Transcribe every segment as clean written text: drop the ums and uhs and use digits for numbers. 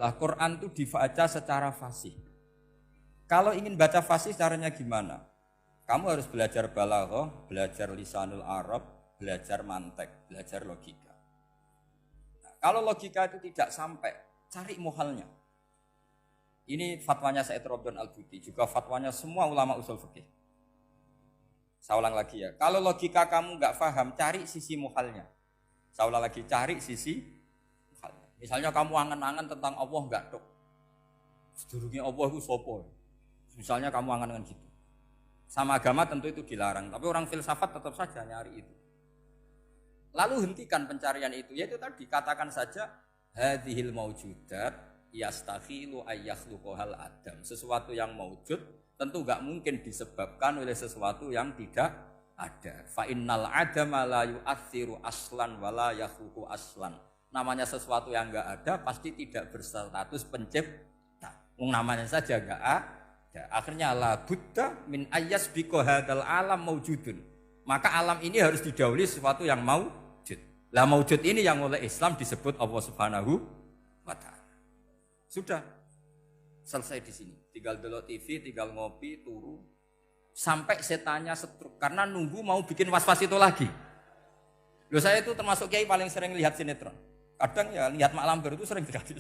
Lah Quran itu dibaca secara fasih. Kalau ingin baca fasih caranya gimana? Kamu harus belajar balaghah, belajar lisanul Arab, belajar mantek, belajar logika. Nah, kalau logika itu tidak sampai, cari muhalnya. Ini fatwanya Said Robdon Al-Buti, juga fatwanya semua ulama usul fikih. Saya ulang lagi ya, kalau logika kamu nggak paham, cari sisi muhalnya. Saya ulang lagi, cari sisi muhalnya. Misalnya kamu angan-angan tentang Allah nggak dok. Sedurungnya Allah itu sopo. Misalnya kamu angan-angan gitu. Sama agama tentu itu dilarang, tapi orang filsafat tetap saja nyari itu. Lalu hentikan pencarian itu, yaitu tadi katakan saja hadhil maujudat yastakhilu ayyakhluqahal adam. Sesuatu yang maujud tentu enggak mungkin disebabkan oleh sesuatu yang tidak ada. Fa innal adama la yu'athiru aslan wala yakhluqu aslan. Namanya sesuatu yang enggak ada pasti tidak berstatus pencipta. Namanya saja enggak ada. Akhirnya la budda min ayyasbiqa hadzal alam maujudun. Maka alam ini harus didahului sesuatu yang maujud. Lah maujud ini yang oleh Islam disebut Allah Subhanahu wa taala. Sudah selesai di sini. Tinggal delok TV, tinggal ngopi, turu sampai setannya setruk karena nunggu mau bikin was-was itu lagi. Loh saya itu termasuk kiai paling sering lihat sinetron. Kadang ya lihat Mak Lampir itu sering sekali.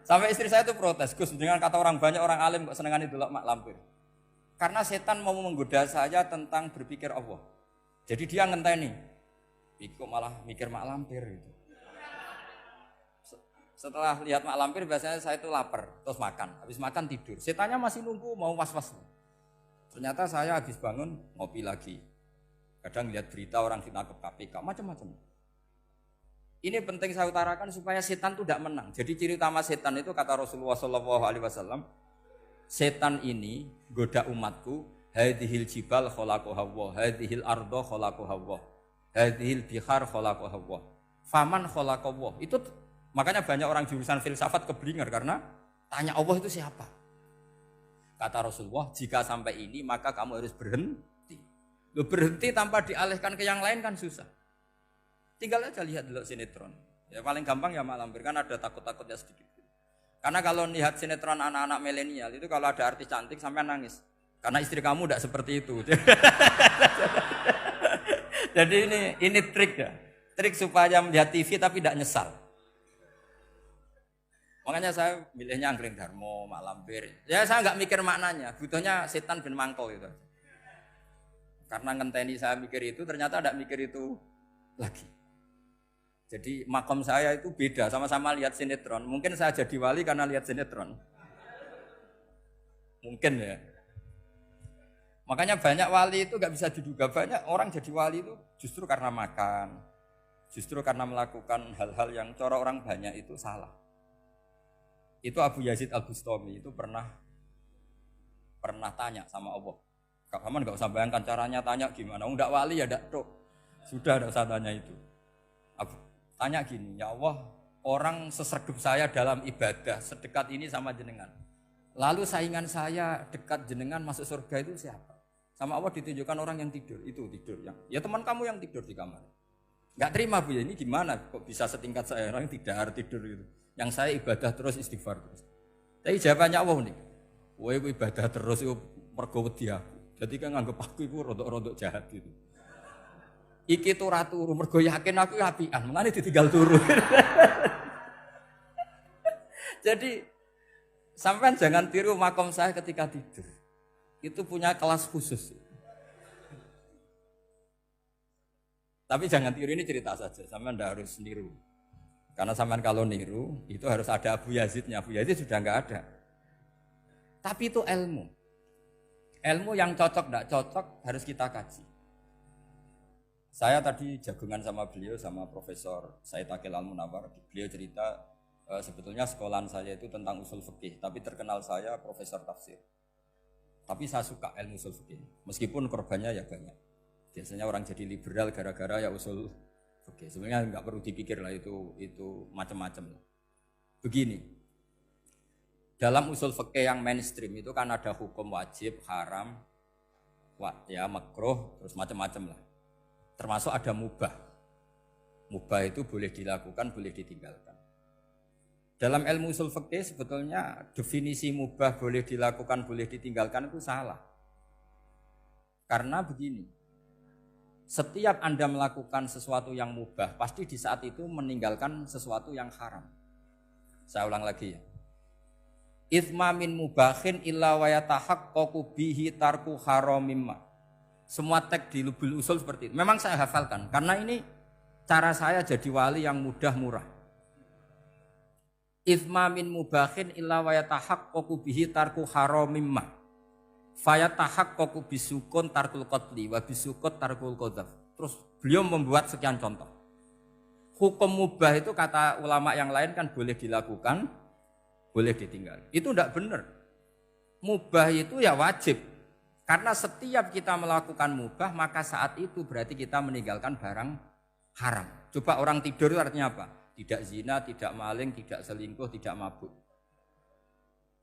Sampai istri saya itu protes, Gus, dengan kata orang banyak orang alim kok senengane delok Mak Lampir. Karena setan mau menggoda saya tentang berpikir Allah. Jadi dia ngenteni. Iku malah mikir Mak Lampir gitu. Setelah lihat Mak Lampir biasanya saya itu lapar, terus makan. Habis makan tidur. Setannya masih nunggu mau was-was. Ternyata saya habis bangun ngopi lagi. Kadang lihat berita orang ditangkap KPK, macam-macam. Ini penting saya utarakan supaya setan itu tidak menang. Jadi ciri utama setan itu kata Rasulullah SAW, setan ini goda umatku, hadhil jibal khalaqaha Allah, hadhil ardo khalaqaha Allah, hadhil bihar khalaqaha Allah, faman khalaqaha Allah. Itu makanya banyak orang jurusan filsafat keblinger karena tanya Allah itu siapa. Kata Rasulullah, jika sampai ini maka kamu harus berhenti. Lo berhenti tanpa dialihkan ke yang lain kan susah. Tinggal aja lihat dulu sinetron. Ya paling gampang ya Mak Lampir kan ada takut-takutnya sedikit. Karena kalau lihat sinetron anak-anak milenial itu kalau ada artis cantik sampai nangis. Karena istri kamu tidak seperti itu. Jadi ini trik ya. Trik supaya melihat TV tapi tidak nyesal. Makanya saya milihnya Angkring Darmo, Mak Lampir. Ya saya nggak mikir maknanya. Butuhnya setan bin mangkol itu. Karena ngenteni saya mikir itu ternyata tidak mikir itu lagi. Jadi makom saya itu beda, sama-sama lihat sinetron. Mungkin saya jadi wali karena lihat sinetron. Mungkin ya. Makanya banyak wali itu gak bisa diduga. Banyak orang jadi wali itu justru karena makan. Justru karena melakukan hal-hal yang cara orang banyak itu salah. Itu Abu Yazid Al-Bustami itu pernah tanya sama Allah. Kamu gak usah bayangkan caranya tanya gimana. Enggak wali ya enggak tok. Sudah enggak usah tanya itu. Tanya gini, ya Allah, orang sesregep saya dalam ibadah sedekat ini sama jenengan. Lalu saingan saya dekat jenengan masuk surga itu siapa? Sama Allah ditunjukkan orang yang tidur, itu tidur yang. Ya teman kamu yang tidur di kamar. Enggak terima Bu ya, ini gimana kok bisa setingkat saya orang yang tidak tidur gitu. Yang saya ibadah terus istighfar terus. Tapi jawabannya Allah nih. Woe ibadah terus itu mergo wedi aku. Jadi kan nganggep aku itu rodok-rodok jahat gitu. Iki tuh ratu mergo yakin aku apian, mengane ditinggal turu. Jadi sampean jangan tiru makom saya ketika tidur. Itu punya kelas khusus. Tapi jangan tiru, ini cerita saja, sampean ndak harus niru. Karena sampean kalau niru itu harus ada Abu Yazidnya. Abu Yazid sudah enggak ada. Tapi itu ilmu. Ilmu yang cocok enggak cocok harus kita kaji. Saya tadi jagungan sama beliau, sama Profesor Said Akil Al-Munawar. Beliau cerita sebetulnya sekolahan saya itu tentang usul fikih, tapi terkenal saya Profesor Tafsir. Tapi saya suka ilmu usul fikih, meskipun korbannya ya banyak. Biasanya orang jadi liberal gara-gara ya usul fikih. Sebenarnya nggak perlu dipikir lah itu macam-macam. Begini, dalam usul fikih yang mainstream itu kan ada hukum wajib, haram, ya makruh, terus macam-macam lah. Termasuk ada mubah. Mubah itu boleh dilakukan, boleh ditinggalkan. Dalam ilmu usul fikih sebetulnya definisi mubah boleh dilakukan, boleh ditinggalkan itu salah. Karena begini, setiap Anda melakukan sesuatu yang mubah, pasti di saat itu meninggalkan sesuatu yang haram. Saya ulang lagi ya. Itsma min mubahin illa wa yatahaqqaqu bihi tarku haramimma. Semua teks di Lubul Usul seperti itu. Memang saya hafalkan karena ini cara saya jadi wali yang mudah murah. Itsma min mubahin illa wa yatahaqqaqu bihi tarku haramimma. Fayatahaqqaqu bisukun tarkul qatli wa bisukut tarkul qadzaf. Terus beliau membuat sekian contoh. Hukum mubah itu kata ulama yang lain kan boleh dilakukan, boleh ditinggal. Itu tidak benar. Mubah itu ya wajib. Karena setiap kita melakukan mubah maka saat itu berarti kita meninggalkan barang haram. Coba orang tidur itu artinya apa? Tidak zina, tidak maling, tidak selingkuh, tidak mabuk.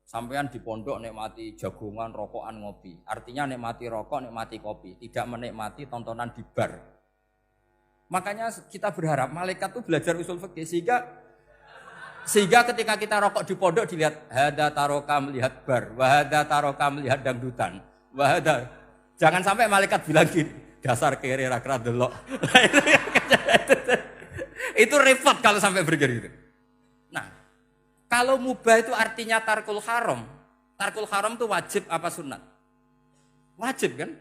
Sampean di pondok nikmati jagongan, rokokan, ngopi. Artinya nikmati rokok, nikmati kopi. Tidak menikmati tontonan di bar. Makanya kita berharap malaikat itu belajar usul fikih sehingga ketika kita rokok di pondok dilihat hada taroka melihat bar, wahada taroka melihat dangdutan, wahada. Jangan sampai malaikat bilang gini, dasar kere rakra delok. Itu repot kalau sampai begitu. Nah, kalau mubah itu artinya tarkul haram. Tarkul haram itu wajib apa sunat? Wajib kan?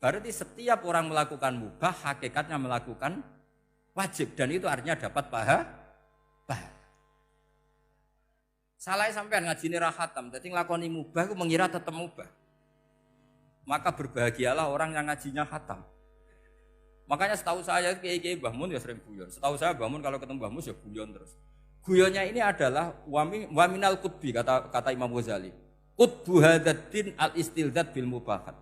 Berarti setiap orang melakukan mubah hakikatnya melakukan wajib dan itu artinya dapat pahala. Salah sampean ngajine ra khatam, dadi nglakoni mubah ku mengira tetap mubah. Maka berbahagialah orang yang ngajinya khatam. Makanya setahu saya kiai-kiai Mbah Mun ya sering guyon. Setahu saya Mbah Mun kalau ketemu Mbah Mus ya guyon terus. Guyonnya ini adalah waminal qutbi kata Imam Ghazali. Qutbu hadaddin al-istildad bil mubahat.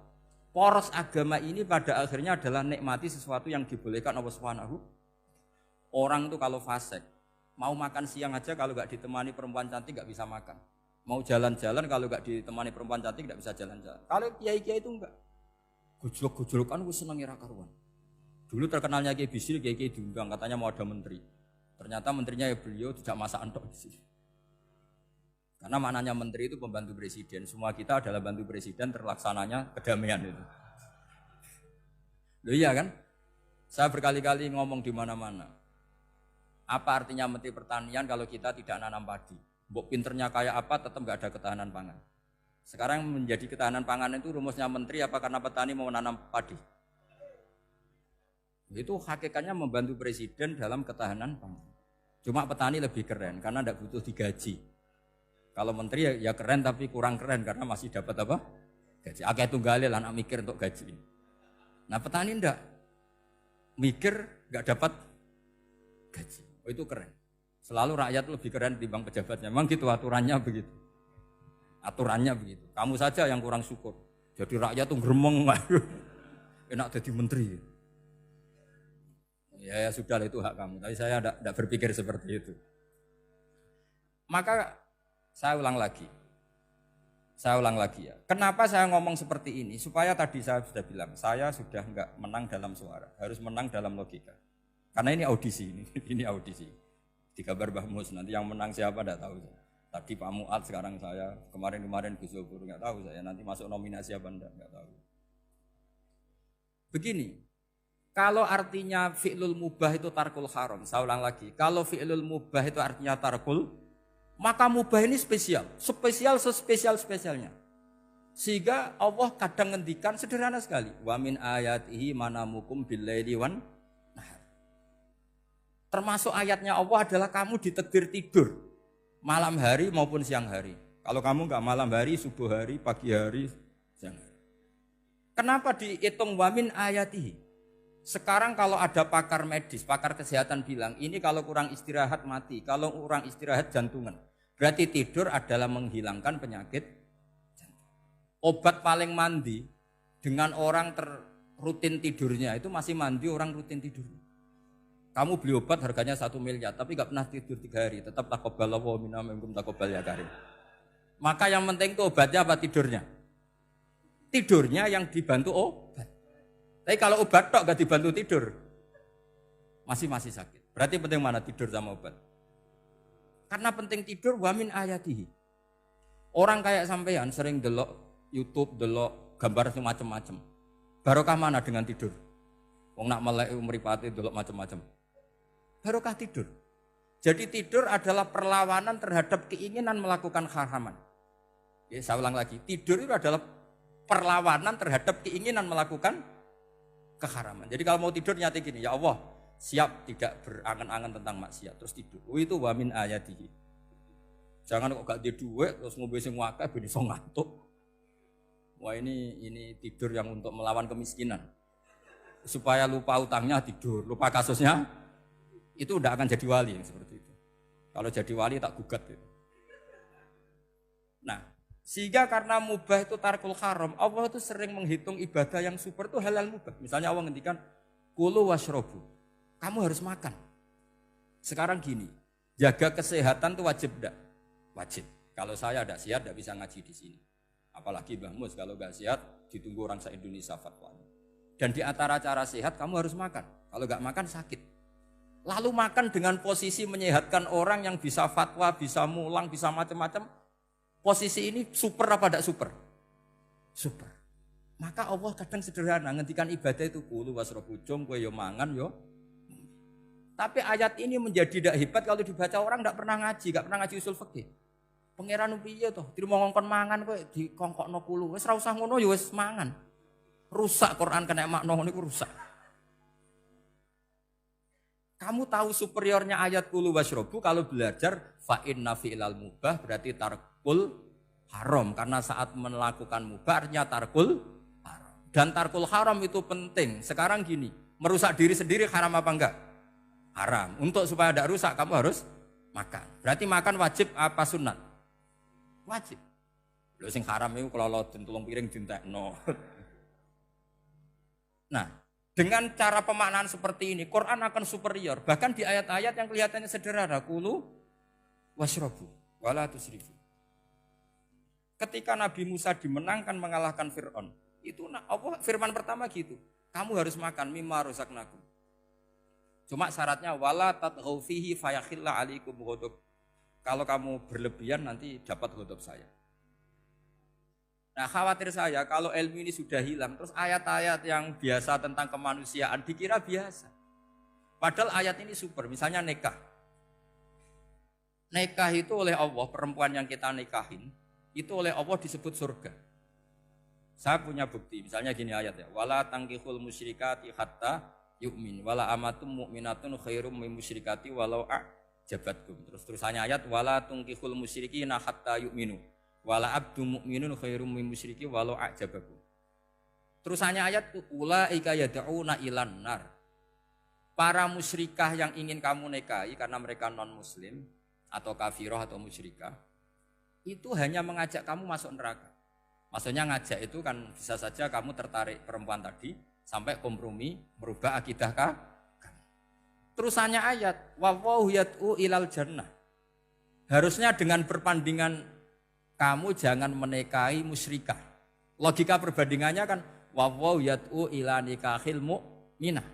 Poros agama ini pada akhirnya adalah nikmati sesuatu yang dibolehkan Allah Subhanahu. Orang itu kalau fasik, mau makan siang aja kalau enggak ditemani perempuan cantik enggak bisa makan. Mau jalan-jalan kalau enggak ditemani perempuan cantik enggak bisa jalan-jalan. Kalau kiai-kiai itu enggak. Gojlok-gojlokan ku seneng ira karuan. Dulu terkenalnya Kiai Bisri, Kiai diundang katanya mau ada menteri. Ternyata menterinya ya beliau tidak masak antok di sini. Karena maknanya menteri itu pembantu presiden. Semua kita adalah bantu presiden terlaksananya kedamaian itu. Loh iya kan? Saya berkali-kali ngomong di mana-mana. Apa artinya menteri pertanian kalau kita tidak nanam padi? Mbok pinternya kayak apa tetap enggak ada ketahanan pangan. Sekarang menjadi ketahanan pangan itu rumusnya menteri apa karena petani mau menanam padi? Itu hakikatnya membantu presiden dalam ketahanan pangan. Cuma petani lebih keren karena tidak butuh digaji. Kalau menteri ya keren tapi kurang keren karena masih dapat apa? Gaji. Akeh tunggale anak mikir untuk gaji. Nah petani enggak mikir enggak dapat gaji. Oh, itu keren. Selalu rakyat lebih keren dibanding pejabatnya. Memang gitu aturannya begitu. Aturannya begitu. Kamu saja yang kurang syukur. Jadi rakyat tuh gremeng. Enak jadi menteri. Ya sudah itu hak kamu. Tapi saya tidak berpikir seperti itu. Maka saya ulang lagi ya. Kenapa saya ngomong seperti ini? Supaya tadi saya sudah bilang, saya sudah enggak menang dalam suara, harus menang dalam logika. Karena ini audisi, ini audisi. Di kabar Mbah Mus, nanti yang menang siapa tidak tahu. Tadi Pak Mu'ad, sekarang saya, kemarin Gus Zobur, enggak tahu saya. Nanti masuk nominasi apa enggak tahu. Begini, kalau artinya fi'lul mubah itu tarkul haram, saya ulang lagi. Kalau fi'lul mubah itu artinya tarkul, maka mubah ini spesial sespesial-spesialnya. Sehingga Allah kadang ngendikan sederhana sekali. Wa min ayatihi manamukum billaili wan nahar. Termasuk ayatnya Allah adalah kamu ditakdir tidur malam hari maupun siang hari. Kalau kamu enggak malam hari, subuh hari, pagi hari, siang hari. Kenapa dihitung wa min ayatihi? Sekarang kalau ada pakar medis, pakar kesehatan bilang, ini kalau kurang istirahat mati, kalau kurang istirahat jantungan. Berarti tidur adalah menghilangkan penyakit jantung. Obat paling mandi dengan orang rutin tidurnya, itu masih mandi orang rutin tidurnya. Kamu beli obat harganya 1 miliar, tapi gak pernah tidur 3 hari, tetap taqabbalallahu minna minkum taqabbal ya karim. Maka yang penting itu obatnya apa tidurnya? Tidurnya yang dibantu obat. Tapi kalau obat tok gak dibantu tidur, masih sakit. Berarti penting mana tidur sama obat? Karena penting tidur wa min ayatihi. Orang kayak sampean sering delok YouTube, delok gambar semacam-macam. Barokah mana dengan tidur? Wong nak melek mripate delok macam-macam. Barokah tidur. Jadi tidur adalah perlawanan terhadap keinginan melakukan haraman. Ya, saya ulang lagi, tidur itu adalah perlawanan terhadap keinginan melakukan keharaman. Jadi kalau mau tidur nyati gini, ya Allah, siap tidak berangan-angan tentang maksiat terus tidur. Itu wa min ayatihi. Jangan kok gak di duit terus ngombe sing akeh ben iso ngantuk. Wah ini tidur yang untuk melawan kemiskinan. Supaya lupa utangnya tidur, lupa kasusnya itu udah akan jadi wali yang seperti itu. Kalau jadi wali tak gugat itu. Nah, sehingga karena mubah itu tarkul haram, Allah itu sering menghitung ibadah yang super itu halal mubah. Misalnya Allah ngendikan kulu washrobu, kamu harus makan. Sekarang gini, jaga kesehatan itu wajib enggak? Wajib. Kalau saya tidak sehat tidak bisa ngaji di sini. Apalagi Mbah Mus kalau nggak sehat ditunggu orang se-Indonesia fatwa. Dan di antara cara sehat kamu harus makan. Kalau nggak makan sakit. Lalu makan dengan posisi menyehatkan orang yang bisa fatwa, bisa mulang, bisa macam-macam. Posisi ini super apa tidak super? Super. Maka Allah kadang sederhana ngendikan ibadah itu kulu wasrobu jom kowe yo mangan yo. Tapi ayat ini menjadi tidak hebat kalau dibaca orang tidak pernah ngaji, tidak pernah ngaji usul fikih. Pangeran piye toh? Dirimo ngongkon mangan kowe dikongkokno kulu. Wis ora usah ngono ya wis mangan. Rusak Quran kena makna ngono iku rusak. Kamu tahu superiornya ayat kulu wasrobu kalau belajar fa inna fi'lal mubah berarti tarkul haram karena saat melakukan mubah artinya tarkul haram. Dan tarkul haram itu penting. Sekarang gini, merusak diri sendiri haram apa enggak? Haram. Untuk supaya tidak rusak kamu harus makan. Berarti makan wajib apa sunat? Wajib. Lho sing haram itu kalau tulung piring dintekno. Nah, dengan cara pemaknaan seperti ini Quran akan superior. Bahkan di ayat-ayat yang kelihatannya sederhana, kulu washrobu wala tusrifu. Ketika Nabi Musa dimenangkan mengalahkan Fir'aun, itu Allah firman pertama gitu. Kamu harus makan mimma razaqnakum. Cuma syaratnya wala tatghaw fihi fayakhilla alaikum ghadab. Kalau kamu berlebihan nanti dapat ghadab saya. Nah, khawatir saya kalau ilmu ini sudah hilang terus ayat-ayat yang biasa tentang kemanusiaan dikira biasa. Padahal ayat ini super, misalnya nikah. Nikah itu oleh Allah, perempuan yang kita nikahin itu oleh Allah disebut surga. Saya punya bukti, misalnya gini ayat ya, wala tangkihul musyrikati hatta yu'min wala amatum mu'minatun khairum min musyrikati walau a'jabatkum. Terusannya ayat wala tangkihul musyrikina hatta yu'minu wala abdu mu'minun khairum min musyriki walau a'jabakum. Terusannya ayat ulaika yad'una ilan nar. Para musyrikah yang ingin kamu nikahi karena mereka non muslim atau kafirah atau musyrikah itu hanya mengajak kamu masuk neraka. Maksudnya ngajak itu kan bisa saja kamu tertarik perempuan tadi sampai kompromi merubah akidah kamu. Terusannya ayat wallahu yad'u ilal jannah. Harusnya dengan perbandingan kamu jangan menikahi musyrikah. Logika perbandingannya kan wallahu yad'u ila nikahil mu'minah.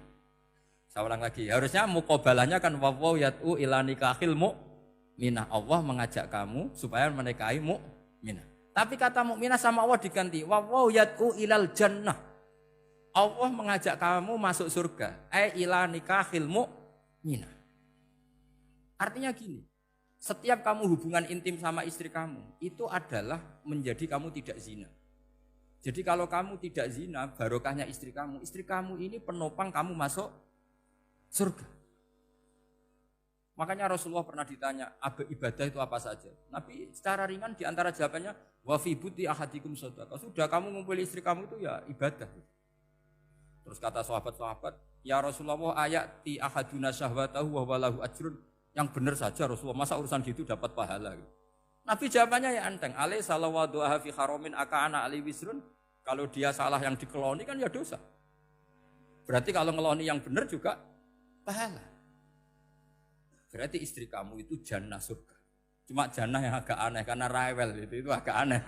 Saya ulang lagi, harusnya muqabalahnya kan wallahu yad'u ila nikahil mu'minah. Allah mengajak kamu supaya menikahi mu'minah. Tapi kata mukminah sama Allah diganti wallahu yad'u ilal jannah. Allah mengajak kamu masuk surga. Ila nikahil mu'minah. Artinya gini, setiap kamu hubungan intim sama istri kamu itu adalah menjadi kamu tidak zina. Jadi kalau kamu tidak zina, barokahnya istri kamu ini penopang kamu masuk surga. Makanya Rasulullah pernah ditanya, ibadah itu apa saja? Nabi secara ringan diantara jawabannya, wa fi buti ahadikum shadaqah. Sudah kamu ngumpuli istri kamu itu ya ibadah. Terus kata sahabat-sahabat, ya Rasulullah ayati ahaduna syahwatahu wa walahu ajrun. Yang benar saja Rasulullah, masa urusan gitu dapat pahala. Nabi jawabannya ya enteng, alai salawatu fi haramin aka'ana ali wisrun. Kalau dia salah yang dikeloni kan ya dosa. Berarti kalau ngeloni yang benar juga pahala. Berarti istri kamu itu jannah surga. Cuma jannah yang agak aneh karena rewel itu agak aneh.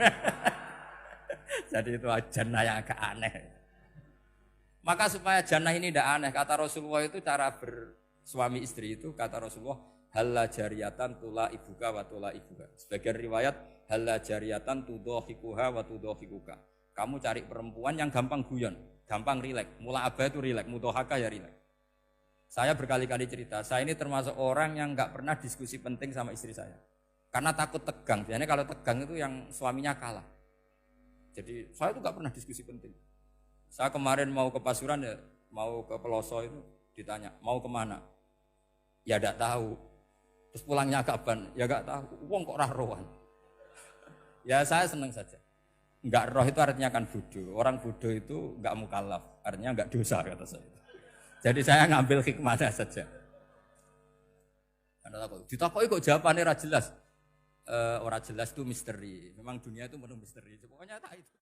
Jadi itu jannah yang agak aneh. Maka supaya jannah ini tidak aneh, kata Rasulullah itu cara bersuami istri itu kata Rasulullah, halla jariyatan tula ibuka wa tula ibuka. Sebagian riwayat halla jariyatan tudhahikuha wa tudhahikuka. Kamu cari perempuan yang gampang guyon, gampang rileks. Mula abah itu rileks, mudhahaka ya rileks. Saya berkali-kali cerita, saya ini termasuk orang yang nggak pernah diskusi penting sama istri saya. Karena takut tegang. Biasanya kalau tegang itu yang suaminya kalah. Jadi saya itu nggak pernah diskusi penting. Saya kemarin mau ke Pasuruan ya, mau ke Peloso itu ditanya, mau kemana? Ya nggak tahu. Terus pulangnya kapan? Ya nggak tahu. Wong kok roh-rohan. Ya saya senang saja. Nggak roh itu artinya kan bodoh. Orang bodoh itu nggak mukallaf, artinya nggak dosa kata saya. Jadi saya ngambil hikmahnya saja. Ditakoki kok jawabannya ora jelas. Ora jelas itu misteri. Memang dunia itu penuh misteri. Pokoknya tak itu.